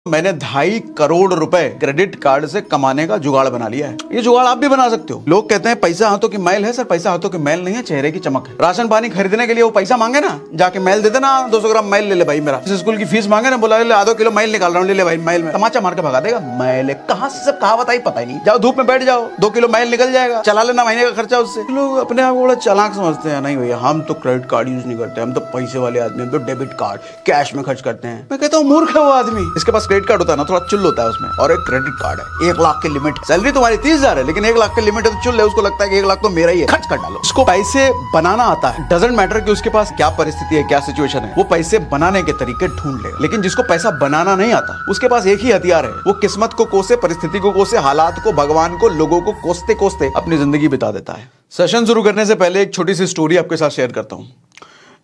मैंने 2.5 करोड़ रुपए credit card से कमाने का जुगाड़ बना लिया है। ये जुगाड़ आप भी बना सकते हो। लोग कहते हैं पैसा हाथों की मैल है। सर पैसा हाथों की मैल नहीं है, चेहरे की चमक है। राशन पानी खरीदने के लिए वो पैसा मांगे ना, जाके मैल दे देना, 200 ग्राम मैल ले ले भाई मेरा। स्कूल की फीस मांगे ना, बोला ले आधो किलो मैल निकाल रहा हूँ, ले ले भाई मैल में, तमाचा मार के भगा देगा। मैल कहाँ से सब कहावत आई पता ही नहीं। जाओ धूप में बैठ जाओ, 2 किलो मैल निकल जाएगा, चला लेना महीने का खर्चा उससे। लोग अपने आप को बड़ा चालाक समझते हैं। नहीं भैया, हम तो क्रेडिट कार्ड यूज नहीं करते, हम तो पैसे वाले आदमी, हम तो डेबिट कार्ड कैश में खर्च करते हैं। मैं कहता हूँ मूर्ख है वो आदमी। इसके पास क्रेडिट कार्ड होता है ना, थोड़ा चुल होता है उसमें, और एक क्रेडिट कार्ड है 1 लाख की लिमिट। सैलरी तुम्हारी 30,000 है, लेकिन 1 लाख की लिमिट है तो चुल है। उसको लगता है कि 1 लाख तो मेरा ही है, खर्च कर डालो। उसको पैसे बनाना आता है। डजंट मैटर कि उसके पास क्या परिस्थिति है, क्या सिचुएशन है, वो पैसे बनाने के तरीके ढूंढ लेगा। लेकिन जिसको पैसा बनाना नहीं आता, उसके पास एक ही हथियार है, वो किस्मत को कोसे, परिस्थिति को कोसे, हालात को, भगवान को, लोगों को कोसते कोसते अपनी जिंदगी बिता देता है। सेशन शुरू करने से पहले एक छोटी सी स्टोरी आपके साथ शेयर करता हूं।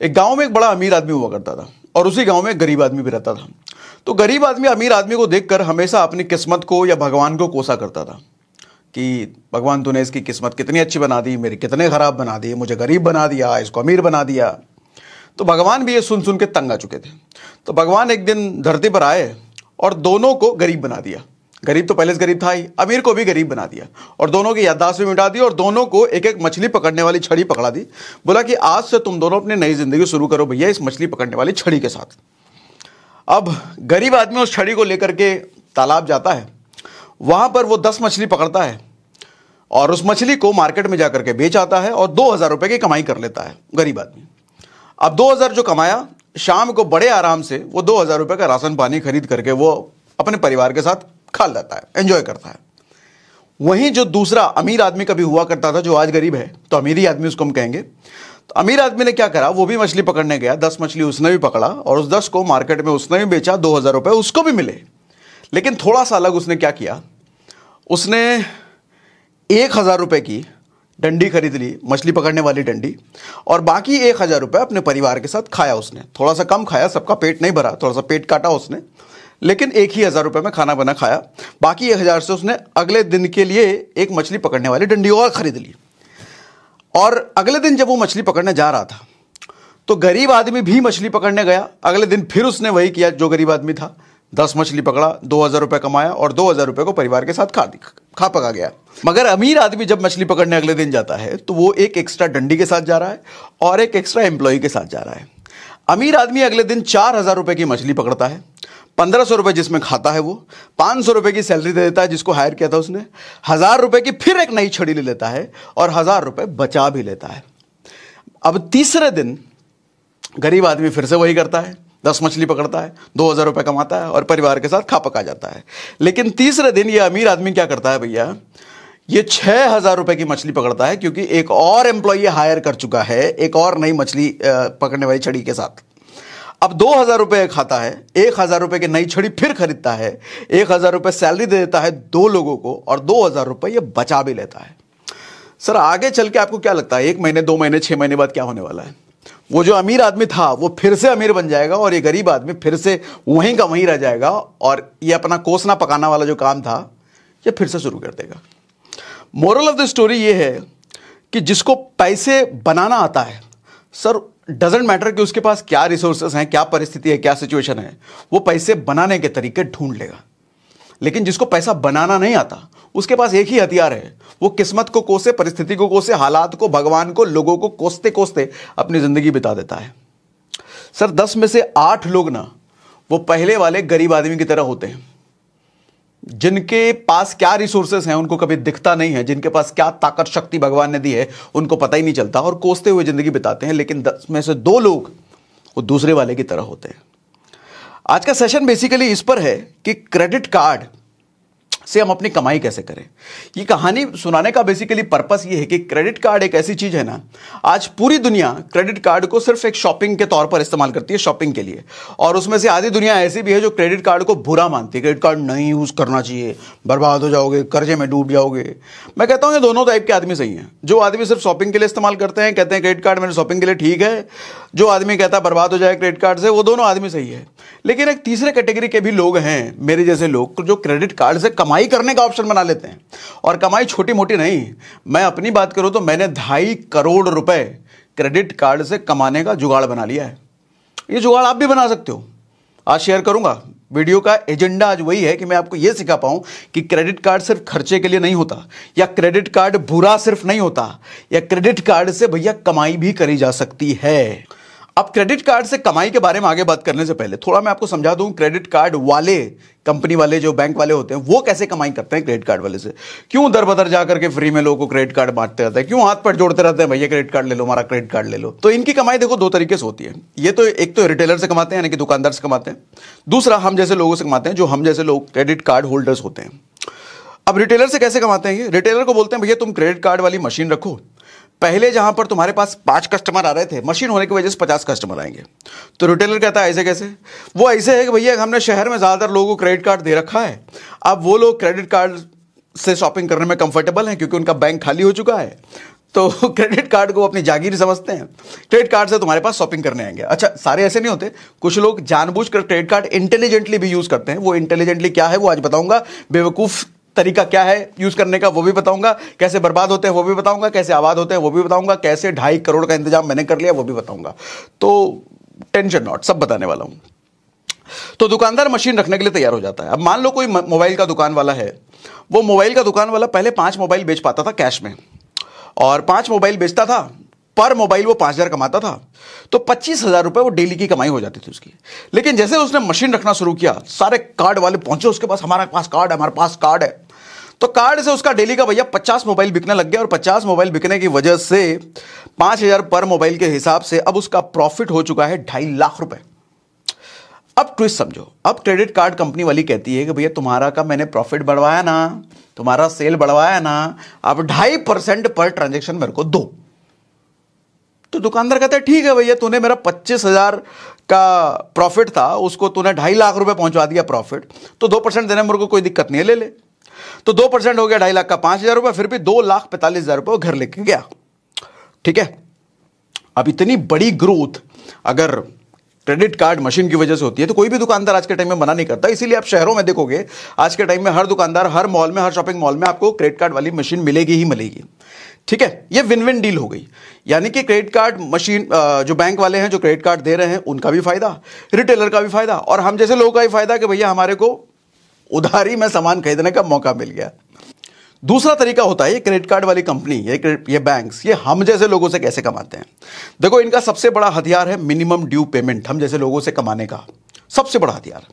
एक गांव में एक बड़ा अमीर आदमी हुआ करता था, और उसी गांव में एक गरीब आदमी भी रहता था। तो गरीब आदमी अमीर आदमी को देखकर हमेशा अपनी किस्मत को या भगवान को कोसा करता था कि भगवान तूने इसकी किस्मत कितनी अच्छी बना दी, मेरी कितने खराब बना दी, मुझे गरीब बना दिया, इसको अमीर बना दिया। तो भगवान भी ये सुन सुन के तंग आ चुके थे। तो भगवान एक दिन धरती पर आए और दोनों को गरीब बना दिया। गरीब तो पहले से गरीब था ही, अमीर को भी गरीब बना दिया, और दोनों की याददाश्त भी मिटा दी, और दोनों को एक एक मछली पकड़ने वाली छड़ी पकड़ा दी। बोला कि आज से तुम दोनों अपनी नई जिंदगी शुरू करो भैया इस मछली पकड़ने वाली छड़ी के साथ। अब गरीब आदमी उस छड़ी को लेकर के तालाब जाता है। वहां पर वो 10 मछली पकड़ता है और उस मछली को मार्केट में जाकर के बेच आता है और 2,000 रुपए की कमाई कर लेता है गरीब आदमी। अब 2,000 जो कमाया, शाम को बड़े आराम से वो 2,000 रुपए का राशन पानी खरीद करके वो अपने परिवार के साथ खा लेता है, एंजॉय करता है। वहीं जो दूसरा अमीर आदमी कभी हुआ करता था, जो आज गरीब है, तो अमीरी आदमी उसको हम कहेंगे। तो अमीर आदमी ने क्या करा, वो भी मछली पकड़ने गया, 10 मछली उसने भी पकड़ा और उस 10 को मार्केट में उसने भी बेचा, 2,000 रुपए उसको भी मिले। लेकिन थोड़ा सा अलग उसने क्या किया, उसने 1,000 रुपए की डंडी खरीद ली, मछली पकड़ने वाली डंडी, और बाकी 1,000 रुपए अपने परिवार के साथ खाया उसने। थोड़ा सा कम खाया, सबका पेट नहीं भरा, थोड़ा सा पेट काटा उसने, लेकिन 1,000 रुपए में खाना बना खाया। बाकी 1,000 से उसने अगले दिन के लिए एक मछली पकड़ने वाली डंडी और खरीद ली। और अगले दिन जब वो मछली पकड़ने जा रहा था, तो गरीब आदमी भी मछली पकड़ने गया। अगले दिन फिर उसने वही किया जो गरीब आदमी था, 10 मछली पकड़ा, 2,000 रुपए कमाया और 2,000 रुपए को परिवार के साथ खा पका गया। मगर अमीर आदमी जब मछली पकड़ने अगले दिन जाता है, तो वो एक एक्स्ट्रा डंडी के साथ जा रहा है और एक एक्स्ट्रा एम्प्लॉय के साथ जा रहा है। अमीर आदमी अगले दिन 4,000 रुपए की मछली पकड़ता है, 1,500 रुपए जिसमें खाता है, वो 500 रुपए की सैलरी दे देता है जिसको हायर किया था उसने, 1,000 रुपए की फिर एक नई छड़ी ले लेता है और 1,000 रुपए बचा भी लेता है। अब तीसरे दिन गरीब आदमी फिर से वही करता है, 10 मछली पकड़ता है, 2,000 रुपए कमाता है और परिवार के साथ खा पका जाता है। लेकिन तीसरे दिन ये अमीर आदमी क्या करता है भैया, ये 6,000 रुपए की मछली पकड़ता है, क्योंकि एक और एम्प्लॉय हायर कर चुका है एक और नई मछली पकड़ने वाली छड़ी के साथ। अब 2,000 रुपए खाता है, 1,000 रुपए की नई छड़ी फिर खरीदता है, 1,000 रुपए सैलरी दे देता है 2 लोगों को और 2,000 रुपए ये बचा भी लेता है। सर आगे चल के आपको क्या लगता है, 1 महीने, 2 महीने, 6 महीने बाद क्या होने वाला है? वो जो अमीर आदमी था वो फिर से अमीर बन जाएगा और ये गरीब आदमी फिर से वहीं का वहीं रह जाएगा, और ये अपना कोसना पकाना वाला जो काम था ये फिर से शुरू कर देगा। मोरल ऑफ द स्टोरी ये है कि जिसको पैसे बनाना आता है, सर डजेंट मैटर कि उसके पास क्या रिसोर्सेस हैं, क्या परिस्थिति है, क्या सिचुएशन है, वो पैसे बनाने के तरीके ढूंढ लेगा। लेकिन जिसको पैसा बनाना नहीं आता, उसके पास एक ही हथियार है, वो किस्मत को कोसे, परिस्थिति को कोसे, हालात को, भगवान को, लोगों को कोसते कोसते अपनी जिंदगी बिता देता है। सर 10 में से 8 लोग ना वो पहले वाले गरीब आदमी की तरह होते हैं, जिनके पास क्या रिसोर्सेस हैं उनको कभी दिखता नहीं है, जिनके पास क्या ताकत शक्ति भगवान ने दी है उनको पता ही नहीं चलता और कोसते हुए जिंदगी बिताते हैं। लेकिन 10 में से 2 लोग वो दूसरे वाले की तरह होते हैं। आज का सेशन बेसिकली इस पर है कि क्रेडिट कार्ड से हम अपनी कमाई कैसे करें। ये कहानी सुनाने का बेसिकली पर्पस ये है कि क्रेडिट कार्ड एक ऐसी चीज है ना, आज पूरी दुनिया क्रेडिट कार्ड को सिर्फ एक शॉपिंग के तौर पर इस्तेमाल करती है, शॉपिंग के लिए। और उसमें से आधी दुनिया ऐसी भी है जो क्रेडिट कार्ड को बुरा मानती है, क्रेडिट कार्ड नहीं यूज करना चाहिए, बर्बाद हो जाओगे, कर्जे में डूब जाओगे। मैं कहता हूं ये दोनों टाइप के आदमी सही हैं। जो आदमी सिर्फ शॉपिंग के लिए इस्तेमाल करते हैं, कहते हैं क्रेडिट कार्ड मेरे शॉपिंग के लिए ठीक है, जो आदमी कहता है बर्बाद हो जाए क्रेडिट कार्ड से, वो दोनों आदमी सही है। लेकिन एक तीसरे कैटेगरी के भी लोग हैं, मेरे जैसे लोग, जो क्रेडिट कार्ड से कमाई करने का ऑप्शन बना लेते हैं। और कमाई छोटी मोटी नहीं, मैं अपनी बात करूं तो मैंने 2.5 करोड़ रुपए क्रेडिट कार्ड से कमाने का जुगाड़ बना लिया है। ये जुगाड़ आप भी बना सकते हो। आज शेयर करूंगा वीडियो का एजेंडा आज वही है कि मैं आपको यह सिखा पाऊं कि क्रेडिट कार्ड सिर्फ खर्चे के लिए नहीं होता, या क्रेडिट कार्ड बुरा सिर्फ नहीं होता, या क्रेडिट कार्ड से भैया कमाई भी करी जा सकती है। अब क्रेडिट कार्ड से कमाई के बारे में आगे बात करने से पहले थोड़ा मैं आपको समझा दूं क्रेडिट कार्ड वाले, कंपनी वाले जो बैंक वाले होते हैं वो कैसे कमाई करते हैं क्रेडिट कार्ड वाले से। क्यों दर बदर जा करके फ्री में लोगों को क्रेडिट कार्ड बांटते रहते हैं, क्यों हाथ पैर जोड़ते रहते हैं, भैया क्रेडिट कार्ड ले लो, हमारा क्रेडिट कार्ड ले लो। तो इनकी कमाई देखो दो तरीके से होती है। ये तो एक तो रिटेलर से कमाते हैं, यानी कि दुकानदार से कमाते हैं। दूसरा हम जैसे लोगों से कमाते हैं, जो हम जैसे लोग क्रेडिट कार्ड होल्डर्स होते हैं। अब रिटेलर से कैसे कमाते हैं? ये रिटेलर को बोलते हैं भैया तुम क्रेडिट कार्ड वाली मशीन रखो, पहले जहां पर तुम्हारे पास 5 कस्टमर आ रहे थे, मशीन होने की वजह से 50 कस्टमर आएंगे। तो रिटेलर कहता है ऐसे कैसे? वो ऐसे है कि भैया हमने शहर में ज्यादातर लोगों को क्रेडिट कार्ड दे रखा है, अब वो लोग क्रेडिट कार्ड से शॉपिंग करने में कंफर्टेबल हैं क्योंकि उनका बैंक खाली हो चुका है, तो क्रेडिट कार्ड को अपनी जागीर समझते हैं, क्रेडिट कार्ड से तुम्हारे पास शॉपिंग करने आएंगे। अच्छा, सारे ऐसे नहीं होते, कुछ लोग जानबूझकर क्रेडिट कार्ड इंटेलिजेंटली भी यूज करते हैं। वो इंटेलिजेंटली क्या है वो आज बताऊंगा, बेवकूफ तरीका क्या है यूज करने का वो भी बताऊंगा, कैसे बर्बाद होते हैं वो भी बताऊंगा, कैसे आबाद होते हैं वो भी बताऊंगा, कैसे 2.5 करोड़ का इंतजाम मैंने कर लिया वो भी बताऊंगा। तो टेंशन नॉट, सब बताने वाला हूं। तो दुकानदार मशीन रखने के लिए तैयार हो जाता है। अब मान लो कोई मोबाइल का दुकान वाला है, वो मोबाइल का दुकान वाला पहले 5 मोबाइल बेच पाता था कैश में, और 5 मोबाइल बेचता था, पर मोबाइल वो 5,000 कमाता था, तो 25,000 रुपए वो डेली की कमाई हो जाती थी उसकी। लेकिन जैसे उसने मशीन रखना शुरू किया, सारे कार्ड वाले पहुंचे उसके पास, हमारे पास कार्ड है, हमारे पास कार्ड है, तो कार्ड से उसका डेली का भैया 50 मोबाइल बिकने लग गया, और 50 मोबाइल बिकने की वजह से 5,000 पर मोबाइल के हिसाब से अब उसका प्रॉफिट हो चुका है 2.5 लाख रुपए। अब ट्विस्ट समझो, अब क्रेडिट कार्ड कंपनी वाली कहती है कि भैया तुम्हारा का मैंने प्रॉफिट बढ़वाया ना, तुम्हारा सेल बढ़वाया ना, अब 2.5% पर ट्रांजेक्शन मेरे को दो। तो दुकानदार कहता है ठीक है भैया, तूने मेरा 25,000 का प्रॉफिट था, उसको तूने 2.5 लाख रुपए पहुंचा दिया प्रॉफिट, तो 2% देने में मेरे को कोई दिक्कत नहीं है, ले ले। तो 2% हो गया 2.5 लाख का 5,000 रुपए, फिर भी 2,45,000 रुपए वो घर लेके गया। ठीक है, अब इतनी बड़ी ग्रोथ अगर क्रेडिट कार्ड मशीन की वजह से होती है तो कोई भी दुकानदार आज के टाइम में मना नहीं करता। इसीलिए आप शहरों में देखोगे आज के टाइम में हर दुकानदार, हर मॉल में, हर शॉपिंग मॉल में आपको क्रेडिट कार्ड वाली मशीन मिलेगी ही मिलेगी। ठीक है, ये विन विन डील हो गई। यानी कि क्रेडिट कार्ड मशीन, जो बैंक वाले हैं जो क्रेडिट कार्ड दे रहे हैं उनका भी फायदा, रिटेलर का भी फायदा, और हम जैसे लोगों का भी फायदा कि भैया हमारे को उधारी में सामान खरीदने का मौका मिल गया। दूसरा तरीका होता है ये क्रेडिट कार्ड वाली कंपनी, ये बैंक्स, ये हम जैसे लोगों से कैसे कमाते हैं। देखो, इनका सबसे बड़ा हथियार है मिनिमम ड्यू पेमेंट, हम जैसे लोगों से कमाने का सबसे बड़ा हथियार।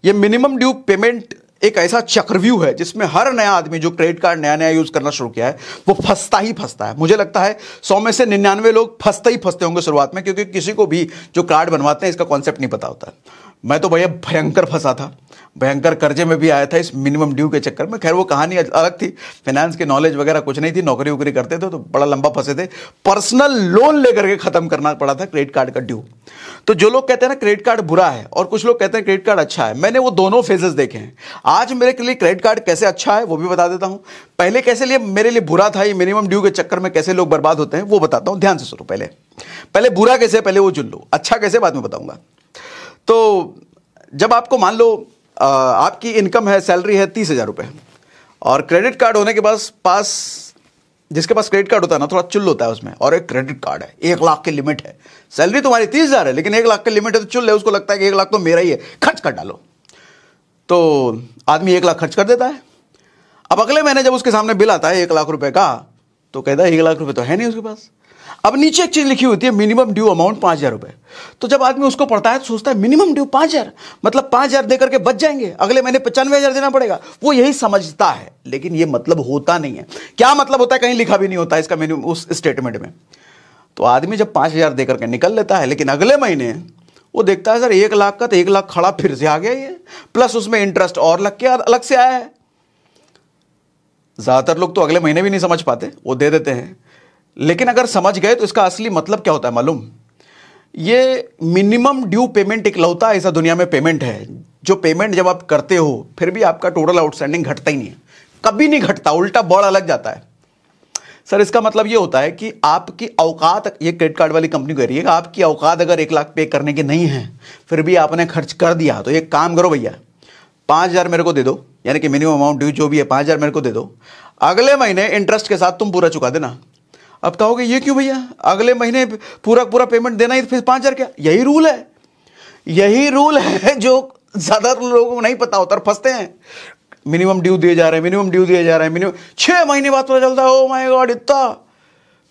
ये मिनिमम ड्यू पेमेंट एक ऐसा चक्रव्यूह है जिसमें हर नया आदमी जो क्रेडिट कार्ड नया नया यूज करना शुरू किया है वो फंसता ही फंसता है। मुझे लगता है 100 में से 99 लोग फंसते ही फंसते होंगे शुरुआत में, क्योंकि किसी को भी जो कार्ड बनवाते हैं इसका कॉन्सेप्ट नहीं पता होता है। मैं तो भैया भयंकर फंसा था, भयंकर कर्जे में भी आया था इस मिनिमम ड्यू के चक्कर में। खैर वो कहानी अलग थी, फाइनेंस की नॉलेज वगैरह कुछ नहीं थी, नौकरी वोकरी करते थे तो बड़ा लंबा फंसे थे, पर्सनल लोन लेकर के खत्म करना पड़ा था क्रेडिट कार्ड का ड्यू। तो जो लोग कहते हैं ना क्रेडिट कार्ड बुरा है और कुछ लोग कहते हैं क्रेडिट कार्ड अच्छा है, मैंने वो दोनों फेजेस देखे हैं। आज मेरे के लिए क्रेडिट कार्ड कैसे अच्छा है वो भी बता देता हूं, पहले कैसे लिए मेरे लिए बुरा था, ये मिनिमम ड्यू के चक्कर में कैसे लोग बर्बाद होते हैं वो बताता हूं। ध्यान से सुनो, पहले बुरा कैसे, पहले वो चुन लो, अच्छा कैसे बाद में बताऊंगा। तो जब आपको मान लो आपकी इनकम है, सैलरी है 30,000 रुपए, और क्रेडिट कार्ड होने के पास जिसके पास क्रेडिट कार्ड होता है ना थोड़ा चुल होता है उसमें, और एक क्रेडिट कार्ड है, 1 लाख की लिमिट है, सैलरी तुम्हारी 30,000 है लेकिन 1 लाख की लिमिट है, तो चुल है, उसको लगता है कि 1 लाख तो मेरा ही है, खर्च कर डालो। तो आदमी 1 लाख खर्च कर देता है। अब अगले महीने जब उसके सामने बिल आता है 1 लाख रुपए का, तो कहता है 1 लाख रुपए तो है नहीं उसके पास। अब नीचे एक चीज लिखी होती है मिनिमम ड्यू अमाउंट 5,000 रुपए। तो जब आदमी उसको पढ़ता है तो सोचता है मिनिमम ड्यू 5,000, मतलब 5,000 देकर के बच जाएंगे, अगले महीने 95,000 देना पड़ेगा, वो यही समझता है। लेकिन ये मतलब होता नहीं है। क्या मतलब होता है कहीं लिखा भी नहीं होता इसका मिनिमम उस स्टेटमेंट में। तो आदमी जब 5,000 देकर के निकल लेता है, लेकिन अगले महीने वो देखता है सर 1 लाख का तो 1 लाख खड़ा फिर से आ गया ये, प्लस उसमें इंटरेस्ट और लग के अलग से आया है। ज्यादातर लोग तो अगले महीने भी नहीं समझ पाते, वो दे देते हैं। लेकिन अगर समझ गए तो इसका असली मतलब क्या होता है मालूम? ये मिनिमम ड्यू पेमेंट इकलौता ऐसा दुनिया में पेमेंट है जो पेमेंट जब आप करते हो फिर भी आपका टोटल आउटस्टैंडिंग घटता ही नहीं है, कभी नहीं घटता, उल्टा बढ़ लग जाता है। सर इसका मतलब ये होता है कि आपकी औकात, ये क्रेडिट कार्ड वाली कंपनी कह रही है कि आपकी औकात अगर 1 लाख पे करने की नहीं है फिर भी आपने खर्च कर दिया, तो एक काम करो भैया 5,000 मेरे को दे दो, यानी कि मिनिमम अमाउंट ड्यू जो भी है 5,000 मेरे को दे दो, अगले महीने इंटरेस्ट के साथ तुम पूरा चुका देना। अब कहोगे ये क्यों भैया, अगले महीने पूरा पेमेंट देना ही फिर 5,000 क्या? यही रूल है जो ज्यादातर लोगों को नहीं पता होता और फंसते हैं। मिनिमम ड्यू दिए जा रहे हैं, मिनिमम ड्यू दिए जा रहे हैं, मिनिमम 6 महीने बाद पता चलता है ओ माय गॉड इतना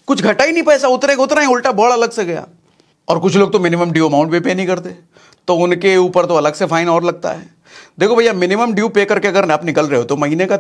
कुछ घटा ही नहीं, पैसा उतरे का उतना ही, उल्टा बहुत अलग से गया। और कुछ लोग तो मिनिमम ड्यू अमाउंट भी पे नहीं करते, तो उनके ऊपर तो अलग से फाइन और लगता है। देखो भैया, मिनिमम ड्यू पे करके अगर आप निकल रहे हो तो महीने का